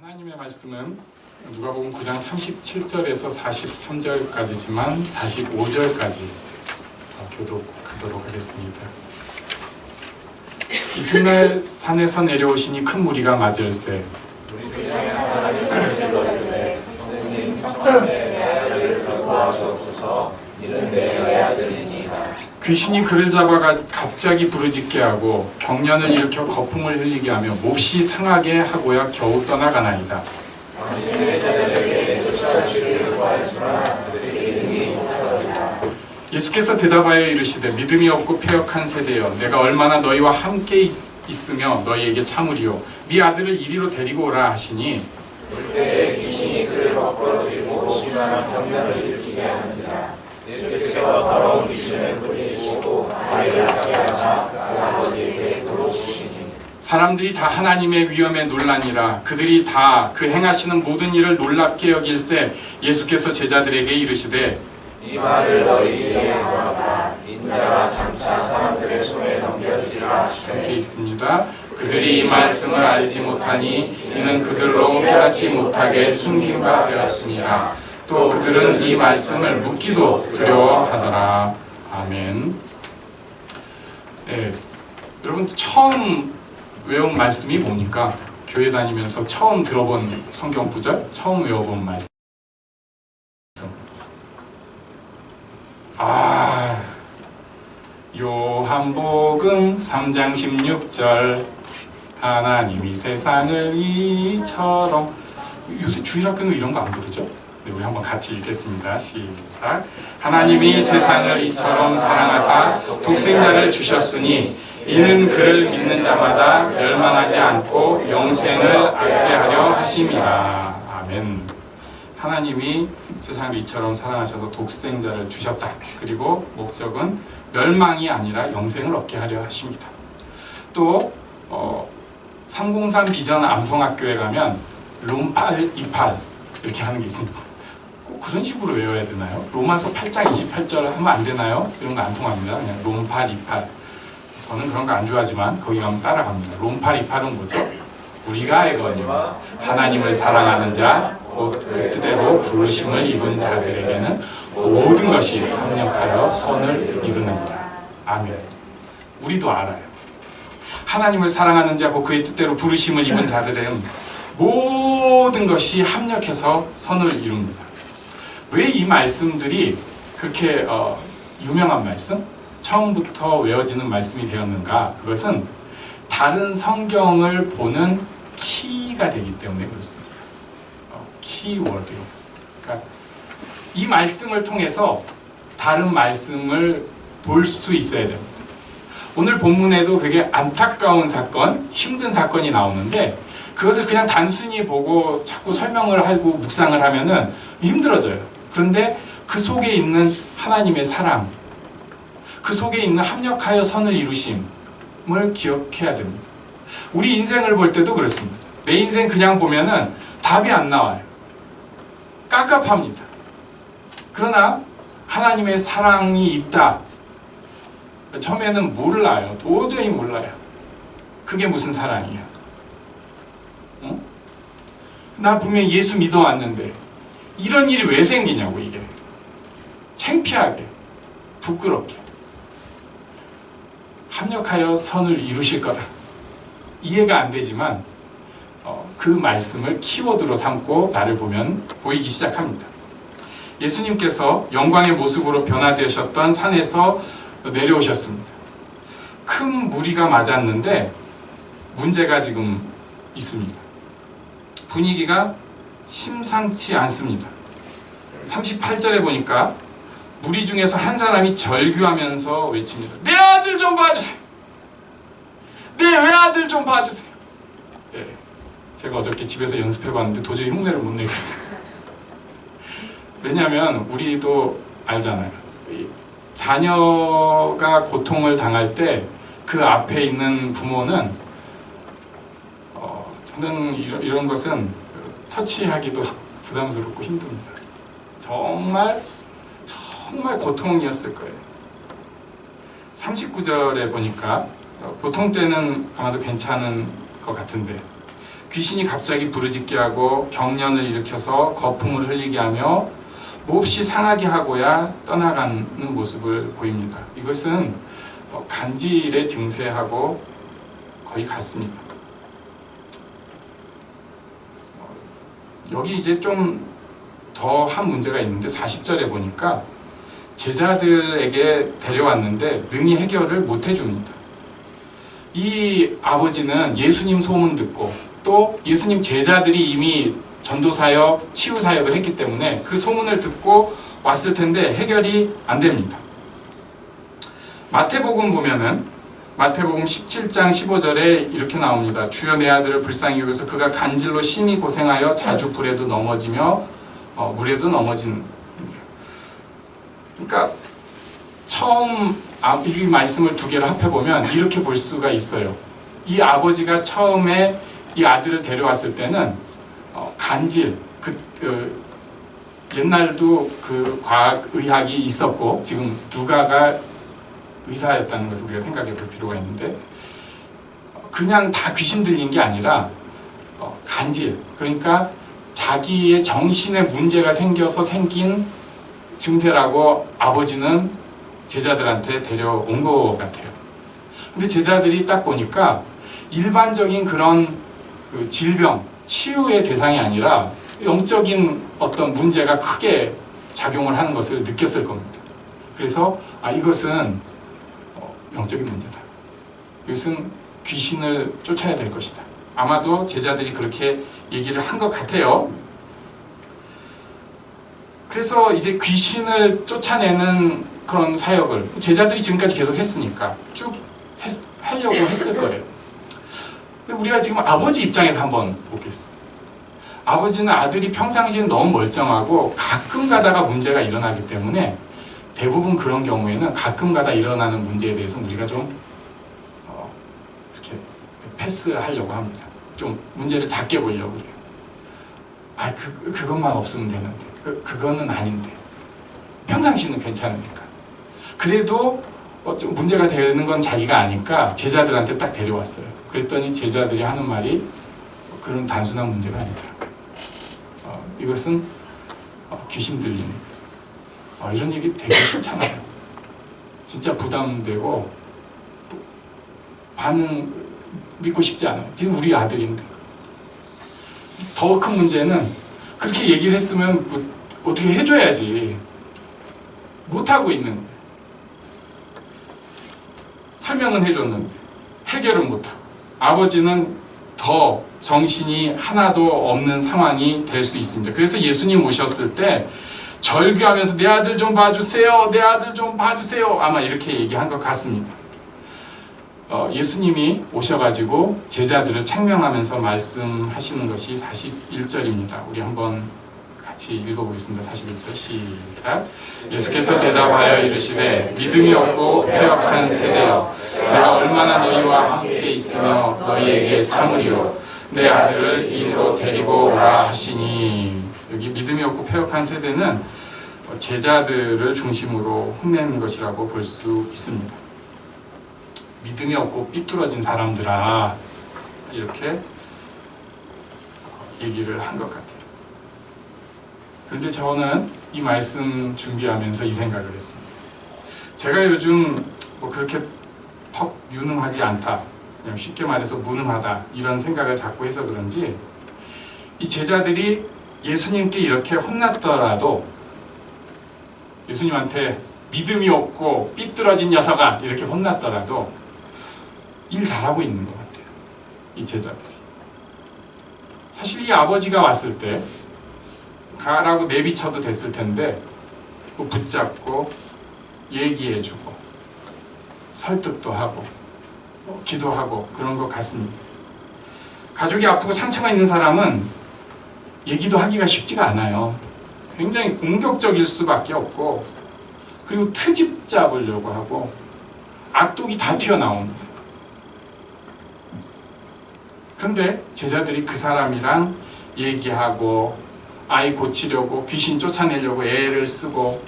하나님의 말씀은 누가복음 9장 37절에서 43절까지지만 45절까지 교독하도록 하겠습니다. 이튿날 산에서 내려오시니 큰 무리가 맞을세 귀신이 그를 잡아 갑자기 부르짖게 하고 경련을 일으켜 거품을 흘리게 하며 몹시 상하게 하고야 겨우 떠나가나이다. 예수께서 대답하여 이르시되 믿음이 없고 패역한 세대여, 내가 얼마나 너희와 함께 있으며 너희에게 참으리요. 네 아들을 이리로 데리고 오라 하시니 그때 귀신이 그를 거꾸로 들이고 심한 경련을 일으키게 하는지라. 예수께서 더러운 귀신을 꾸짖으시고 아이를 낳게 하사 그 아버지에게 물어주시니 사람들이 다 하나님의 위엄에 놀라니라. 그들이 다 그 행하시는 모든 일을 놀랍게 여길세 예수께서 제자들에게 이르시되 이 말을 너희에게 하노라. 인자가 장차 사람들의 손에 넘겨지리라 하시되 이렇게 있습니다. 그들이 이 말씀을 알지 못하니 이는 그들로 깨닫지 못하게 숨긴 바 되었습니다. 또 그들은 이 말씀을 묻기도 두려워하더라. 아멘. 네, 여러분 처음 외운 말씀이 뭡니까? 교회 다니면서 처음 들어본 성경 구절, 처음 외워본 말씀. 요한복음 3장 16절 하나님이 세상을 이처럼. 요새 주일학교는 이런 거 안 부르죠? 네, 우리 한번 같이 읽겠습니다. 시작. 하나님이 세상을 이처럼 사랑하사 독생자를 주셨으니 이는 그를 믿는 자마다 멸망하지 않고 영생을 얻게 하려 하심이라. 아멘. 하나님이 세상을 이처럼 사랑하셔서 독생자를 주셨다. 그리고 목적은 멸망이 아니라 영생을 얻게 하려 하십니다. 또 303 비전 암송학교에 가면 롬8, 28 이렇게 하는 게 있습니다. 꼭 그런 식으로 외워야 되나요? 로마서 8장 28절 하면 안 되나요? 이런 거 안 통합니다. 그냥 롬8, 28. 저는 그런 거 안 좋아하지만 거기 가면 따라갑니다. 롬8, 28은 뭐죠? 우리가 알거니와 하나님을 사랑하는 자 곧 그 뜻대로 부르심을 입은 자들에게는 모든 것이 합력하여 선을 이루느니라. 아멘. 우리도 알아요. 하나님을 사랑하는 자 곧 그의 뜻대로 부르심을 입은 자들은 모든 것이 합력해서 선을 이룹니다. 왜 이 말씀들이 그렇게 유명한 말씀? 처음부터 외워지는 말씀이 되었는가? 그것은 다른 성경을 보는 키가 되기 때문에 그렇습니다. 키워드요. 그러니까 이 말씀을 통해서 다른 말씀을 볼 수 있어야 됩니다. 오늘 본문에도 되게 안타까운 사건, 힘든 사건이 나오는데 그것을 그냥 단순히 보고 자꾸 설명을 하고 묵상을 하면은 힘들어져요. 그런데 그 속에 있는 하나님의 사랑, 그 속에 있는 합력하여 선을 이루심을 기억해야 됩니다. 우리 인생을 볼 때도 그렇습니다. 내 인생 그냥 보면은 답이 안 나와요. 깝깝합니다. 그러나 하나님의 사랑이 있다. 처음에는 몰라요. 도저히 몰라요. 그게 무슨 사랑이야? 어? 나 분명히 예수 믿어왔는데 이런 일이 왜 생기냐고. 이게 창피하게, 부끄럽게. 합력하여 선을 이루실 거다. 이해가 안 되지만 그 말씀을 키워드로 삼고 나를 보면 보이기 시작합니다. 예수님께서 영광의 모습으로 변화되셨던 산에서 내려오셨습니다. 큰 무리가 맞았는데 문제가 지금 있습니다. 분위기가 심상치 않습니다. 38절에 보니까 무리 중에서 한 사람이 절규하면서 외칩니다. 내 아들 좀 봐주세요. 내 외아들 좀 봐주세요. 예, 제가 어저께 집에서 연습해봤는데 도저히 흉내를 못 내겠어요. 왜냐하면 우리도 알잖아요. 자녀가 고통을 당할 때 그 앞에 있는 부모는 저는 이런 것은 터치하기도 부담스럽고 힘듭니다. 정말 고통이었을 거예요. 39절에 보니까 보통 때는 아마도 괜찮은 것 같은데 귀신이 갑자기 부르짖게 하고 경련을 일으켜서 거품을 흘리게 하며 몹시 상하게 하고야 떠나가는 모습을 보입니다. 이것은 간질의 증세하고 거의 같습니다. 여기 이제 좀 더 한 문제가 있는데 40절에 보니까 제자들에게 데려왔는데 능히 해결을 못 해줍니다. 이 아버지는 예수님 소문 듣고 또 예수님 제자들이 이미 전도사역, 치유사역을 했기 때문에 그 소문을 듣고 왔을 텐데 해결이 안 됩니다. 마태복음 보면은 마태복음 17장 15절에 이렇게 나옵니다. 주여 내 아들을 불쌍히 여겨서 그가 간질로 심히 고생하여 자주 불에도 넘어지며 물에도 넘어진. 그러니까 처음 이 말씀을 두 개를 합해보면 이렇게 볼 수가 있어요. 이 아버지가 처음에 이 아들을 데려왔을 때는 간질, 옛날도 그 과학의학이 있었고 지금 누가가 의사였다는 것을 우리가 생각해 볼 필요가 있는데 그냥 다 귀신 들린 게 아니라 간질, 그러니까 자기의 정신에 문제가 생겨서 생긴 증세라고 아버지는 제자들한테 데려온 것 같아요. 근데 제자들이 딱 보니까 일반적인 그런 질병, 치유의 대상이 아니라 영적인 어떤 문제가 크게 작용을 하는 것을 느꼈을 겁니다. 그래서 이것은 영적인 문제다. 이것은 귀신을 쫓아야 될 것이다. 아마도 제자들이 그렇게 얘기를 한 것 같아요. 그래서 이제 귀신을 쫓아내는 그런 사역을 제자들이 지금까지 계속 했으니까 쭉 하려고 했을 거예요. 우리가 지금 아버지 입장에서 한번 보겠습니다. 아버지는 아들이 평상시엔 너무 멀쩡하고 가끔 가다가 문제가 일어나기 때문에 대부분 그런 경우에는 가끔 가다 일어나는 문제에 대해서 우리가 좀 이렇게 패스하려고 합니다. 좀 문제를 작게 보려고 그래요. 그것만 없으면 되는데 그거는 아닌데 평상시는 괜찮으니까. 그래도 좀 문제가 되는 건 자기가 아니까 제자들한테 딱 데려왔어요. 그랬더니 제자들이 하는 말이 그런 단순한 문제가 아니다. 이것은 귀신 들리는 거죠. 이런 얘기 되게 싫잖아요. 진짜 부담되고 반응 믿고 싶지 않아요. 지금 우리 아들인데. 더 큰 문제는 그렇게 얘기를 했으면 어떻게 해줘야지. 못하고 있는 거예요. 설명은 해줬는데 해결은 못하고 아버지는 더 정신이 하나도 없는 상황이 될 수 있습니다. 그래서 예수님 오셨을 때 절규하면서 내 아들 좀 봐주세요, 내 아들 좀 봐주세요, 아마 이렇게 얘기한 것 같습니다. 예수님이 오셔가지고 제자들을 책명하면서 말씀하시는 것이 41절입니다. 우리 한번 같이 읽어보겠습니다. 41절 시작. 예수께서 대답하여 이르시되 믿음이 없고 패역한 세대여, 내가 얼마나 너희와 함께 있으며 너희에게 참으리요, 내 아들을 이리로 데리고 오라 하시니. 여기 믿음이 없고 패역한 세대는 제자들을 중심으로 혼내는 것이라고 볼 수 있습니다. 믿음이 없고 삐뚤어진 사람들아, 이렇게 얘기를 한 것 같아요. 그런데 저는 이 말씀 준비하면서 이 생각을 했습니다. 제가 요즘 그렇게 턱 유능하지 않다, 그냥 쉽게 말해서 무능하다, 이런 생각을 자꾸 해서 그런지 이 제자들이 예수님께 이렇게 혼났더라도, 예수님한테 믿음이 없고 삐뚤어진 녀석아 이렇게 혼났더라도 일 잘하고 있는 것 같아요. 이 제자들이. 사실 이 아버지가 왔을 때 가라고 내비쳐도 됐을 텐데 붙잡고 얘기해주고 설득도 하고 기도하고 그런 것 같습니다. 가족이 아프고 상처가 있는 사람은 얘기도 하기가 쉽지가 않아요. 굉장히 공격적일 수밖에 없고, 그리고 트집 잡으려고 하고 악독이 다 튀어나옵니다. 그런데 제자들이 그 사람이랑 얘기하고 아이 고치려고 귀신 쫓아내려고 애를 쓰고,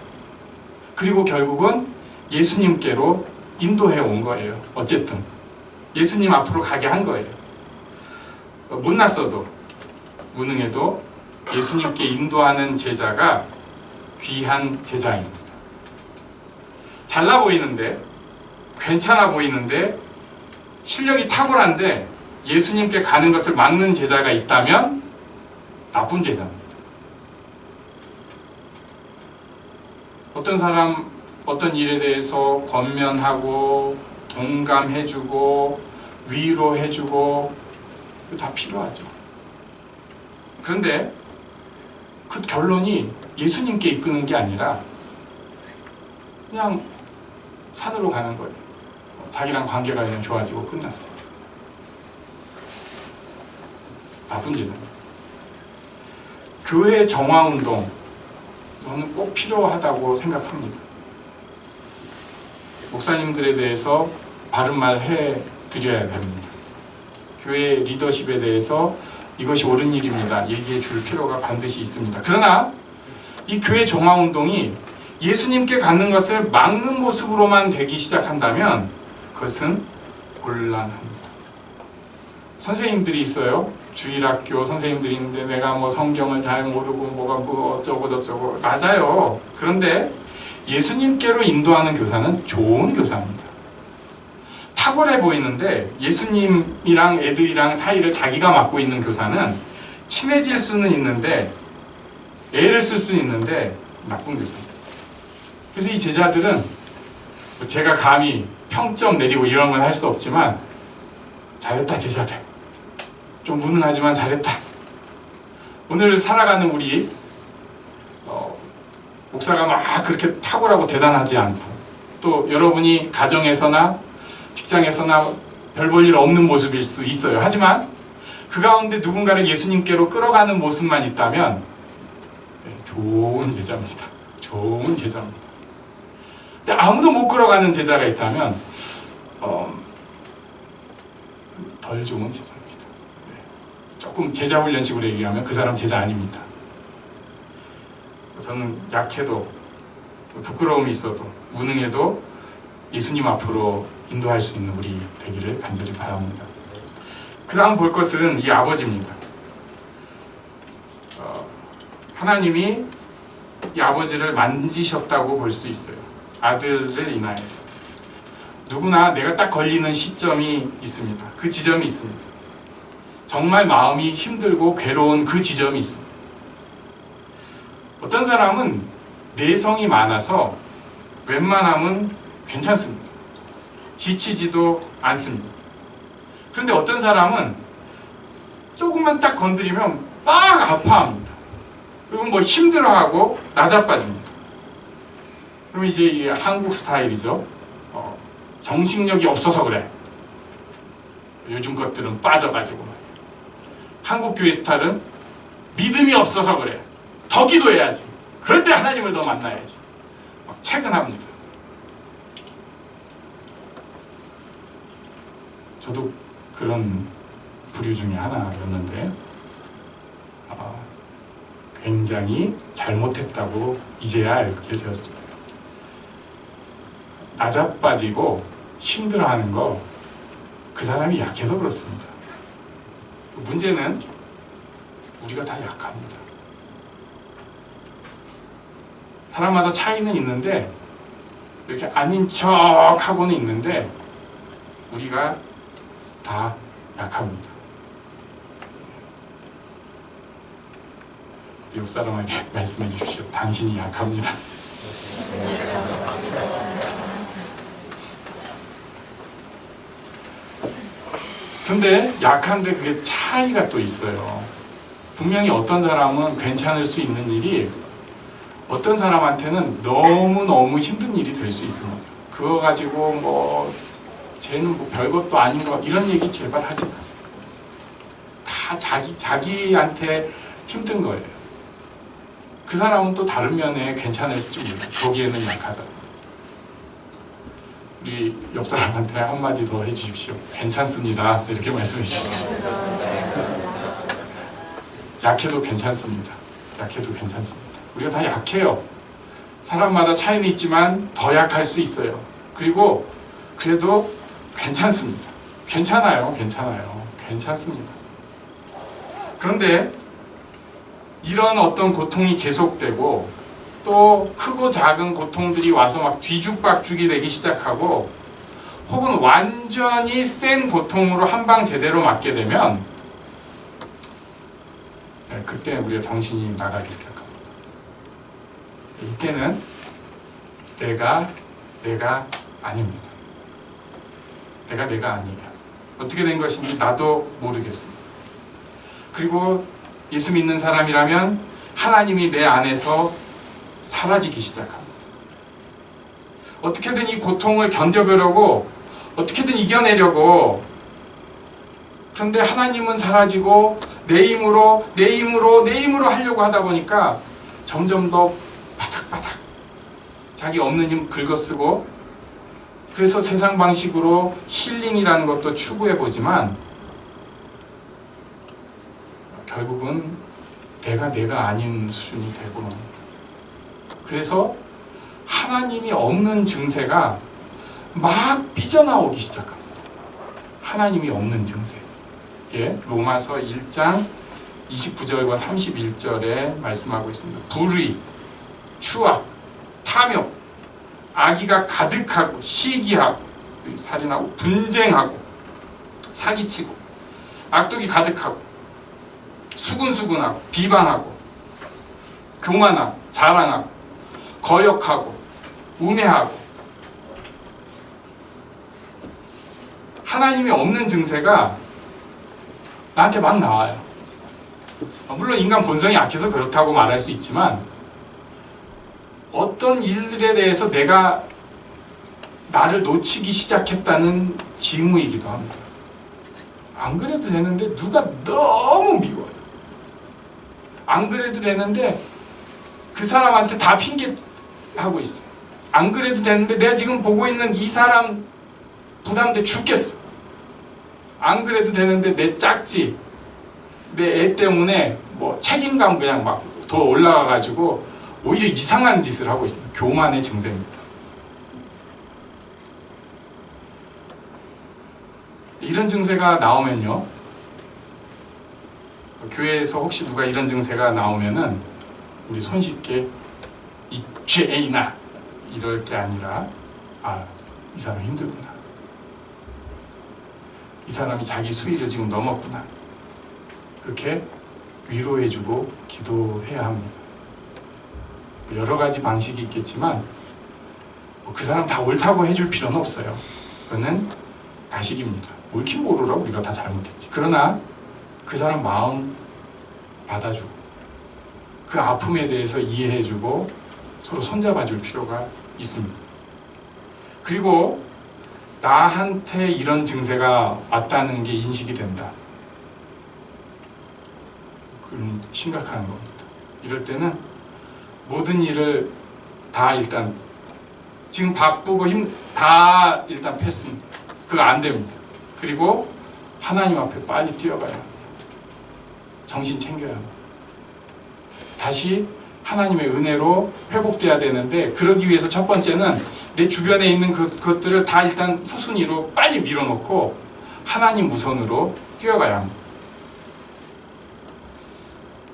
그리고 결국은 예수님께로 인도해 온 거예요. 어쨌든 예수님 앞으로 가게 한 거예요. 못났어도 무능해도 예수님께 인도하는 제자가 귀한 제자입니다. 잘나 보이는데, 괜찮아 보이는데, 실력이 탁월한데 예수님께 가는 것을 막는 제자가 있다면 나쁜 제자입니다. 어떤 사람, 어떤 일에 대해서 권면하고 동감해주고 위로해주고 다 필요하죠. 그런데 그 결론이 예수님께 이끄는 게 아니라 그냥 산으로 가는 거예요. 자기랑 관계가 그냥 좋아지고 끝났어요. 나쁜 제자입니다. 교회 정화운동, 저는 꼭 필요하다고 생각합니다. 목사님들에 대해서 바른 말 해드려야 됩니다. 교회 리더십에 대해서 이것이 옳은 일입니다. 얘기해 줄 필요가 반드시 있습니다. 그러나 이 교회 정화운동이 예수님께 가는 것을 막는 모습으로만 되기 시작한다면 그것은 곤란합니다. 선생님들이 있어요. 주일학교 선생님들이 있는데 내가 뭐 성경을 잘 모르고 뭐가 뭐 어쩌고 저쩌고 맞아요. 그런데 예수님께로 인도하는 교사는 좋은 교사입니다. 탁월해 보이는데 예수님이랑 애들이랑 사이를 자기가 맡고 있는 교사는 친해질 수는 있는데 애를 쓸 수는 있는데 나쁜 교사입니다. 그래서 이 제자들은 제가 감히 평점 내리고 이런 건 할 수 없지만 잘했다 제자들. 좀 무능하지만 잘했다. 오늘 살아가는 우리 목사가 막 그렇게 탁월하고 대단하지 않고 또 여러분이 가정에서나 직장에서나 별 볼 일 없는 모습일 수 있어요. 하지만 그 가운데 누군가를 예수님께로 끌어가는 모습만 있다면 좋은 제자입니다. 좋은 제자입니다. 근데 아무도 못 끌어가는 제자가 있다면 덜 좋은 제자입니다. 조금 제자 훈련식으로 얘기하면 그 사람 제자 아닙니다. 저는 약해도 부끄러움이 있어도 무능해도 예수님 앞으로 인도할 수 있는 우리 되기를 간절히 바랍니다. 그 다음 볼 것은 이 아버지입니다. 하나님이 이 아버지를 만지셨다고 볼 수 있어요. 아들을 인하여서. 누구나 내가 딱 걸리는 시점이 있습니다. 그 지점이 있습니다. 정말 마음이 힘들고 괴로운 그 지점이 있습니다. 어떤 사람은 내성이 많아서 웬만하면 괜찮습니다. 지치지도 않습니다. 그런데 어떤 사람은 조금만 딱 건드리면 막 아파합니다. 그리고 뭐 힘들어하고 나자빠집니다. 그러면 이제 이게 한국 스타일이죠. 정신력이 없어서 그래. 요즘 것들은 빠져가지고. 한국 교회 스타일은 믿음이 없어서 그래. 더 기도해야지. 그럴 때 하나님을 더 만나야지. 막 채근합니다. 저도 그런 부류 중에 하나였는데 굉장히 잘못했다고 이제야 알게 되었습니다. 나자빠지고 힘들어하는 거 그 사람이 약해서 그렇습니다. 문제는 우리가 다 약합니다. 사람마다 차이는 있는데 이렇게 아닌 척하고는 있는데 우리가 다 약합니다. 옆 사람에게 말씀해 주십시오. 당신이 약합니다. 근데 약한데 그게 차이가 또 있어요. 분명히 어떤 사람은 괜찮을 수 있는 일이 어떤 사람한테는 너무너무 힘든 일이 될 수 있습니다. 그거 가지고 뭐 쟤는 뭐 별것도 아닌 거 이런 얘기 제발 하지 마세요. 다 자기한테 힘든 거예요. 그 사람은 또 다른 면에 괜찮을지 몰라요. 거기에는 약하다. 우리 옆 사람한테 한마디 더 해주십시오. 괜찮습니다. 이렇게 말씀해 주십시오. 약해도 괜찮습니다. 약해도 괜찮습니다. 우리가 다 약해요. 사람마다 차이는 있지만 더 약할 수 있어요. 그리고 그래도 괜찮습니다. 괜찮아요. 괜찮습니다. 그런데 이런 어떤 고통이 계속되고 또 크고 작은 고통들이 와서 막 뒤죽박죽이 되기 시작하고 혹은 완전히 센 고통으로 한 방 제대로 맞게 되면 그때 우리가 정신이 나가기 시작합니다. 이때는 내가 아닙니다. 내가 아니에요. 어떻게 된 것인지 나도 모르겠습니다. 그리고 예수 믿는 사람이라면 하나님이 내 안에서 사라지기 시작합니다. 어떻게든 이 고통을 견뎌보려고 어떻게든 이겨내려고, 그런데 하나님은 사라지고 내 힘으로 하려고 하다 보니까 점점 더 바닥바닥 자기 없는 힘 긁어쓰고, 그래서 세상 방식으로 힐링이라는 것도 추구해보지만 결국은 내가 아닌 수준이 되고, 그래서 하나님이 없는 증세가 막 삐져나오기 시작합니다. 하나님이 없는 증세. 예, 로마서 1장 29절과 31절에 말씀하고 있습니다. 불의, 추악, 탐욕, 악의가 가득하고 시기하고 살인하고 분쟁하고 사기치고 악독이 가득하고 수군수군하고 비방하고 교만하고 자랑하고 거역하고 우매하고. 하나님이 없는 증세가 나한테 막 나와요. 물론 인간 본성이 약해서 그렇다고 말할 수 있지만 어떤 일들에 대해서 내가 나를 놓치기 시작했다는 징후이기도 합니다. 안 그래도 되는데 누가 너무 미워요. 안 그래도 되는데 그 사람한테 다 핑계하고 있어요. 안 그래도 되는데 내가 지금 보고 있는 이 사람 부담돼 죽겠어. 안 그래도 되는데 내 짝지, 내 애 때문에 뭐 책임감 그냥 막 더 올라가가지고 오히려 이상한 짓을 하고 있습니다. 교만의 증세입니다. 이런 증세가 나오면요, 교회에서 혹시 누가 이런 증세가 나오면은 우리 손쉽게 이 죄인아 이럴 게 아니라, 이 사람 힘들구나, 이 사람이 자기 수위를 지금 넘었구나, 그렇게 위로해주고 기도해야 합니다. 여러 가지 방식이 있겠지만 그 사람 다 옳다고 해줄 필요는 없어요. 그거는 가식입니다. 옳긴 모르라 우리가 다 잘못했지. 그러나 그 사람 마음 받아주고 그 아픔에 대해서 이해해주고 서로 손잡아줄 필요가 있습니다. 그리고 나한테 이런 증세가 왔다는 게 인식이 된다. 그럼 심각한 겁니다. 이럴 때는 모든 일을 다 일단 지금 바쁘고 다 일단 패스입니다. 그거 안 됩니다. 그리고 하나님 앞에 빨리 뛰어가야 합니다. 정신 챙겨야 합니다. 다시 하나님의 은혜로 회복돼야 되는데, 그러기 위해서 첫 번째는 내 주변에 있는 그것들을 다 일단 후순위로 빨리 밀어놓고 하나님 우선으로 뛰어가야 합니다.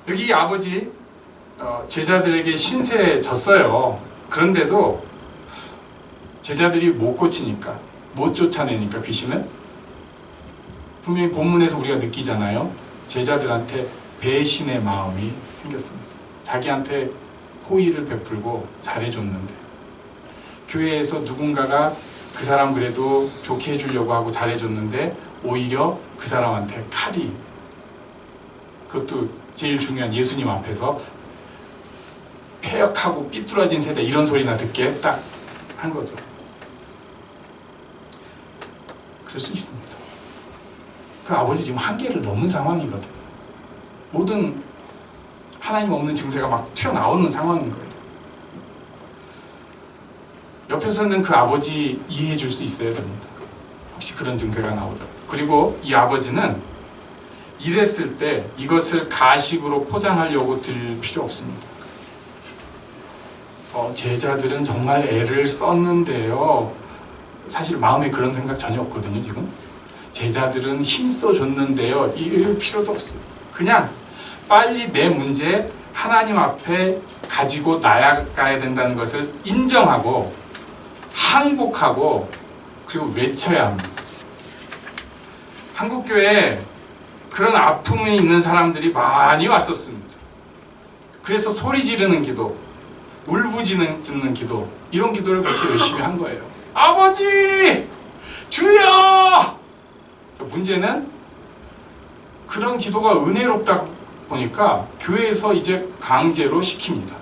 여기 아버지 제자들에게 신세 졌어요. 그런데도 제자들이 못 고치니까, 못 쫓아내니까 귀신은, 분명히 본문에서 우리가 느끼잖아요. 제자들한테 배신의 마음이 생겼습니다. 자기한테 호의를 베풀고 잘해줬는데, 교회에서 누군가가 그 사람 그래도 좋게 해주려고 하고 잘해줬는데 오히려 그 사람한테 칼이, 그것도 제일 중요한 예수님 앞에서 폐역하고 삐뚤어진 세대 이런 소리나 듣게 딱 한 거죠. 그럴 수 있습니다. 그 아버지 지금 한계를 넘은 상황이거든요. 모든 하나님 없는 증세가 막 튀어나오는 상황인 거예요. 옆에서는 그 아버지 이해해 줄 수 있어야 됩니다. 혹시 그런 증세가 나오더라도. 그리고 이 아버지는 이랬을 때 이것을 가식으로 포장하려고 들 필요 없습니다. 제자들은 정말 애를 썼는데요. 사실 마음에 그런 생각 전혀 없거든요. 지금 제자들은 힘써 줬는데요. 이럴 필요도 없어요. 그냥 빨리 내 문제 하나님 앞에 가지고 나아가야 된다는 것을 인정하고 항복하고 그리고 외쳐야 합니다. 한국교회에 그런 아픔이 있는 사람들이 많이 왔었습니다. 그래서 소리 지르는 기도, 울부짖는 기도, 이런 기도를 그렇게 열심히 한 거예요. 아버지! 주여! 문제는 그런 기도가 은혜롭다 보니까 교회에서 이제 강제로 시킵니다.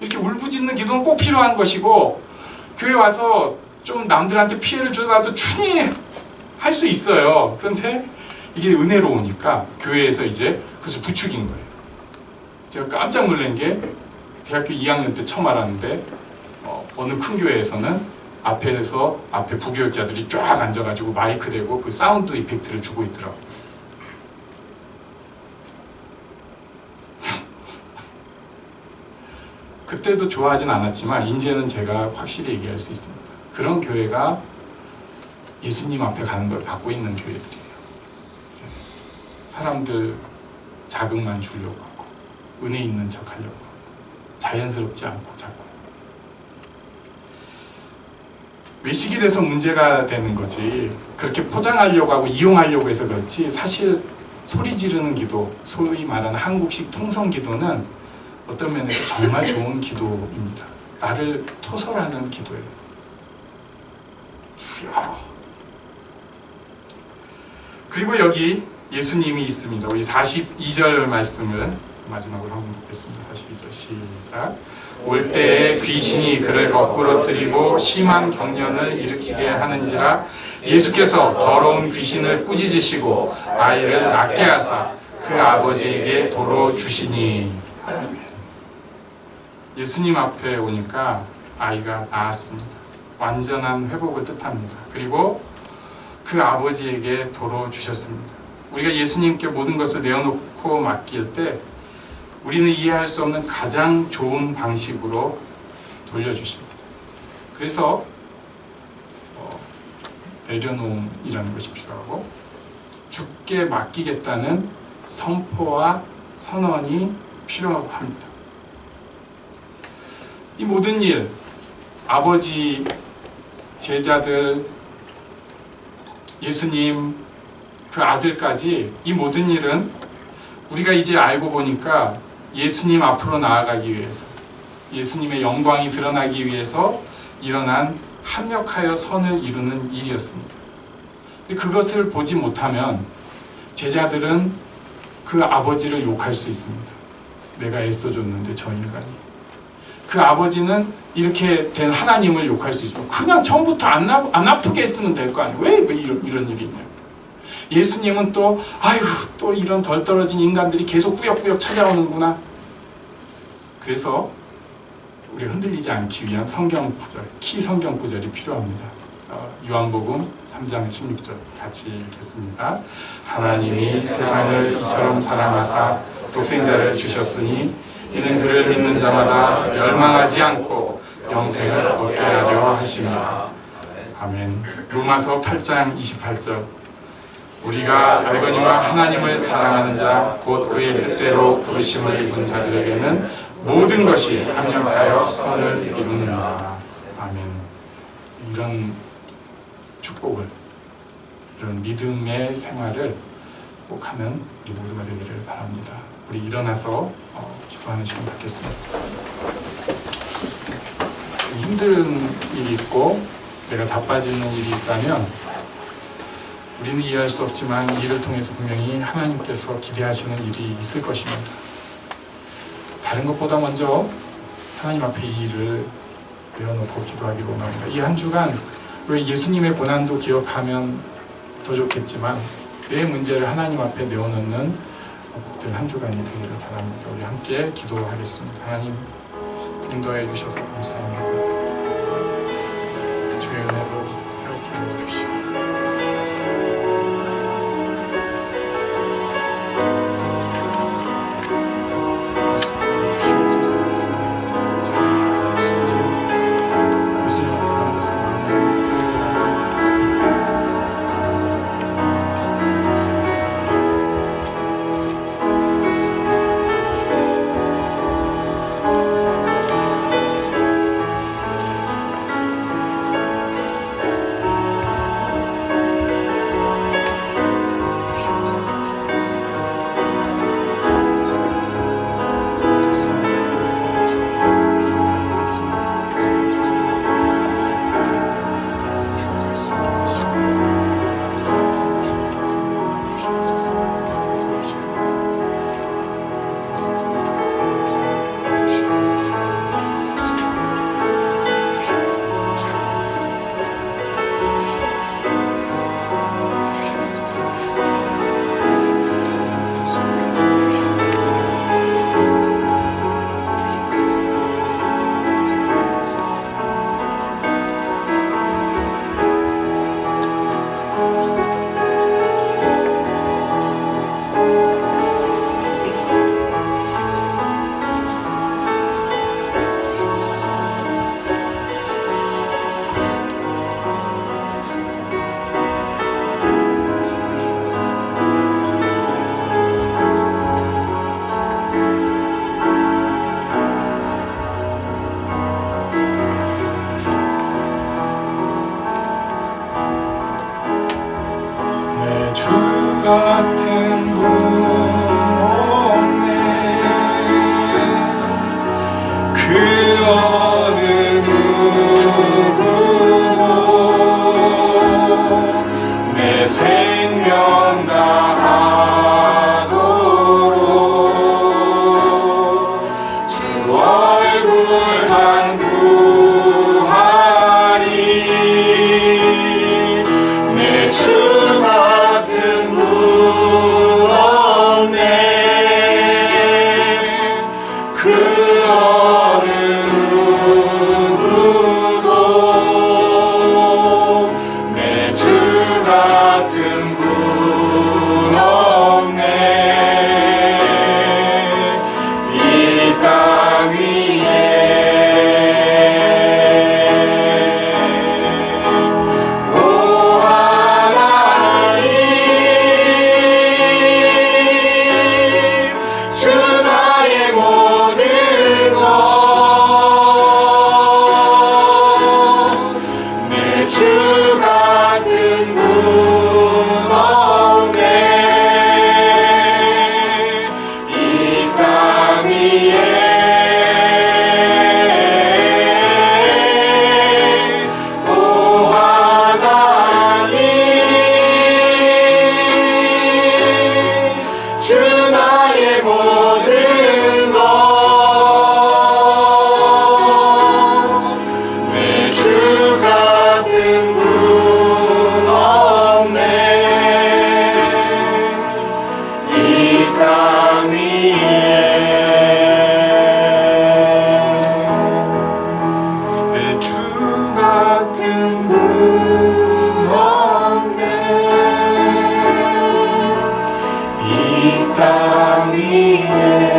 이렇게 울부짖는 기도는 꼭 필요한 것이고, 교회 와서 좀 남들한테 피해를 주더라도 충분히 할 수 있어요. 그런데 이게 은혜로우니까 교회에서 이제 그것을 부추긴 거예요. 제가 깜짝 놀란 게 대학교 2학년 때 처음 알았는데 어느 큰 교회에서는 앞에 부교육자들이 쫙 앉아가지고 마이크 대고 그 사운드 이펙트를 주고 있더라고요. 그때도 좋아하진 않았지만 이제는 제가 확실히 얘기할 수 있습니다. 그런 교회가 예수님 앞에 가는 걸 받고 있는 교회들이에요. 사람들 자극만 주려고 하고 은혜 있는 척 하려고 하고 자연스럽지 않고 자꾸 외식이 돼서 문제가 되는 거지, 그렇게 포장하려고 하고 이용하려고 해서 그렇지, 사실 소리 지르는 기도, 소위 말하는 한국식 통성 기도는 어떤 면에서 정말 좋은 기도입니다. 나를 토설하는 기도예요. 주여. 그리고 여기 예수님이 있습니다. 우리 42절 말씀을 마지막으로 한번 보겠습니다. 42절 시작. 올 때에 귀신이 그를 거꾸로 들이고 심한 경련을 일으키게 하는지라 예수께서 더러운 귀신을 꾸짖으시고 아이를 낫게 하사 그 아버지에게 도로 주시니. 예수님 앞에 오니까 아이가 나았습니다. 완전한 회복을 뜻합니다. 그리고 그 아버지에게 도로 주셨습니다. 우리가 예수님께 모든 것을 내어놓고 맡길 때 우리는 이해할 수 없는 가장 좋은 방식으로 돌려주십니다. 그래서 내려놓음이라는 것이 필요하고 주께 맡기겠다는 선포와 선언이 필요합니다. 이 모든 일, 아버지, 제자들, 예수님, 그 아들까지 이 모든 일은 우리가 이제 알고 보니까 예수님 앞으로 나아가기 위해서, 예수님의 영광이 드러나기 위해서 일어난 합력하여 선을 이루는 일이었습니다. 근데 그것을 보지 못하면 제자들은 그 아버지를 욕할 수 있습니다. 내가 애써줬는데 저 인간이. 그 아버지는 이렇게 된 하나님을 욕할 수 있습니다. 그냥 처음부터 안 아프게 했으면 될 거 아니에요. 왜 이런 일이 있냐. 예수님은 또 아이고 또 이런 덜 떨어진 인간들이 계속 꾸역꾸역 찾아오는구나. 그래서 우리 흔들리지 않기 위한 성경 구절, 키 성경 구절이 필요합니다. 요한복음 3장 16절 같이 읽겠습니다. 하나님이 세상을 이처럼 사랑하사 독생자를 주셨으니 이는 그를 믿는 자마다 멸망하지 않고 영생을 얻게 하려 하심이라. 아멘. 로마서 8장 28절. 우리가 알거니와 하나님을 사랑하는 자 곧 그의 뜻대로 부르심을 입은 자들에게는 모든 것이 합력하여 선을 이루느니라. 아멘. 이런 축복을, 이런 믿음의 생활을 꼭 하는 우리 모두가 되기를 바랍니다. 우리 일어나서 기도하는 시간 갖겠습니다. 힘든 일이 있고 내가 자빠지는 일이 있다면 우리는 이해할 수 없지만 이 일을 통해서 분명히 하나님께서 기대하시는 일이 있을 것입니다. 다른 것보다 먼저 하나님 앞에 이 일을 내어놓고 기도하기로 원합니다. 이 한 주간 왜 예수님의 고난도 기억하면 더 좋겠지만 내 문제를 하나님 앞에 내어놓는 복된 한 주간이 되기를 바랍니다. 우리 함께 기도하겠습니다. 하나님 인도해 주셔서 감사합니다. 주의 은혜로 세워주여 주시옵소서. 땅 위에